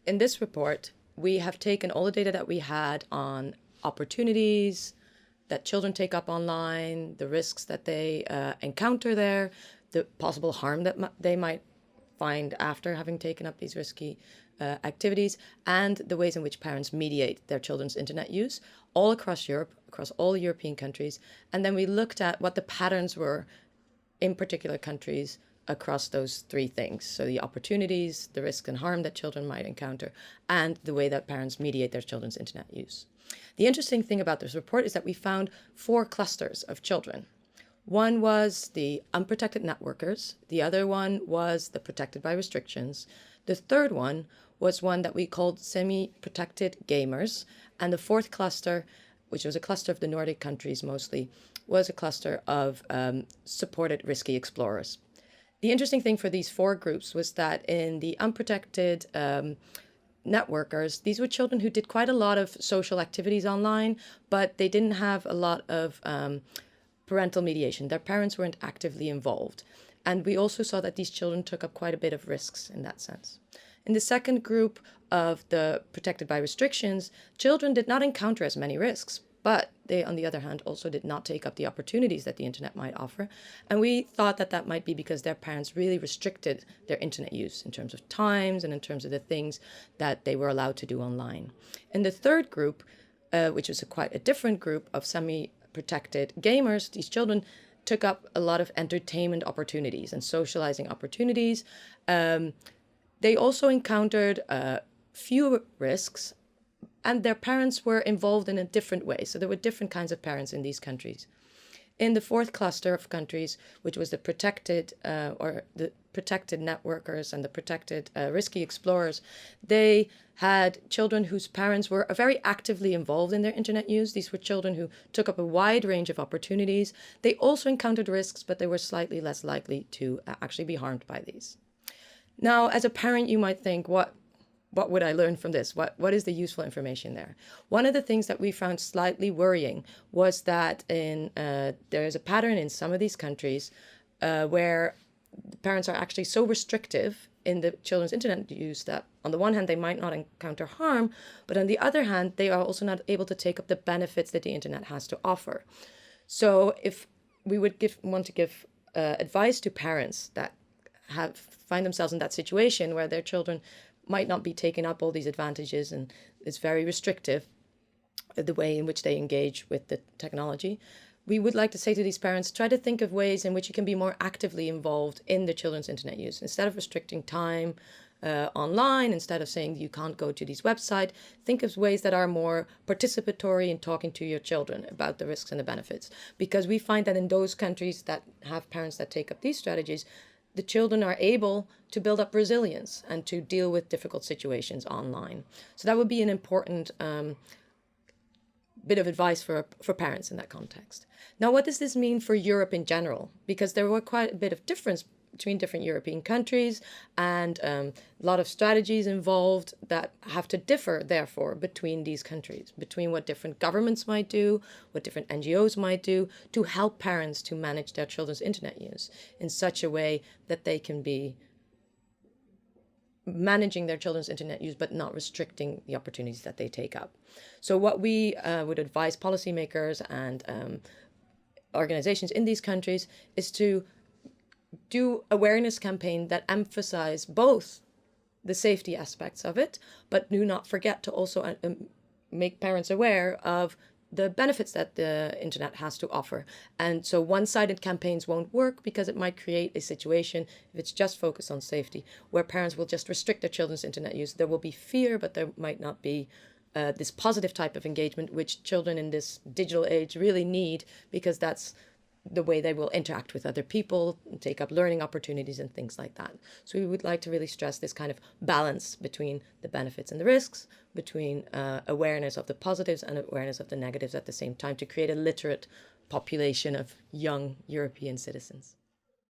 in this report, we have taken all the data that we had on opportunities that children take up online, the risks that they encounter there, the possible harm that they might find after having taken up these risky activities, and the ways in which parents mediate their children's internet use all across Europe, across all European countries. And then we looked at what the patterns were in particular countries across those three things. So the opportunities, the risk and harm that children might encounter, and the way that parents mediate their children's internet use. The interesting thing about this report is that we found 4 clusters of children. One was the unprotected networkers. The other one was the protected by restrictions. The third one was one that we called semi-protected gamers. And the fourth cluster, which was a cluster of the Nordic countries mostly, was a cluster of supported risky explorers. The interesting thing for these 4 groups was that in the unprotected networkers, these were children who did quite a lot of social activities online, but they didn't have a lot of parental mediation. Their parents weren't actively involved. And we also saw that these children took up quite a bit of risks in that sense. In the second group of the protected by restrictions, children did not encounter as many risks, but they, on the other hand, also did not take up the opportunities that the internet might offer. And we thought that that might be because their parents really restricted their internet use in terms of times and in terms of the things that they were allowed to do online. In the third group, which was quite a different group of semi-protected gamers, these children took up a lot of entertainment opportunities and socializing opportunities. They also encountered fewer risks, and their parents were involved in a different way. So there were different kinds of parents in these countries. In the fourth cluster of countries, which was the protected or the protected networkers and the protected risky explorers, they had children whose parents were very actively involved in their internet use. These were children who took up a wide range of opportunities. They also encountered risks, but they were slightly less likely to actually be harmed by these. Now, as a parent, you might think, what would I learn from this? What is the useful information there? One of the things that we found slightly worrying was that there is a pattern in some of these countries where parents are actually so restrictive in the children's internet use that on the one hand, they might not encounter harm, but on the other hand, they are also not able to take up the benefits that the internet has to offer. So if we would want to give advice to parents that find themselves in that situation where their children might not be taking up all these advantages and it's very restrictive, the way in which they engage with the technology, we would like to say to these parents, try to think of ways in which you can be more actively involved in the children's internet use. Instead of restricting time online, instead of saying you can't go to these websites, think of ways that are more participatory in talking to your children about the risks and the benefits. Because we find that in those countries that have parents that take up these strategies, the children are able to build up resilience and to deal with difficult situations online. So that would be an important bit of advice for parents in that context. Now, what does this mean for Europe in general? Because there were quite a bit of difference between different European countries and a lot of strategies involved that have to differ, therefore, between these countries, between what different governments might do, what different NGOs might do to help parents to manage their children's internet use in such a way that they can be managing their children's internet use but not restricting the opportunities that they take up. So what we would advise policymakers and organizations in these countries is to do awareness campaigns that emphasize both the safety aspects of it, but do not forget to also make parents aware of the benefits that the internet has to offer. And so one-sided campaigns won't work because it might create a situation, if it's just focused on safety, where parents will just restrict their children's internet use. There will be fear, but there might not be this positive type of engagement, which children in this digital age really need, because that's the way they will interact with other people, take up learning opportunities and things like that. So we would like to really stress this kind of balance between the benefits and the risks, between awareness of the positives and awareness of the negatives at the same time, to create a literate population of young European citizens.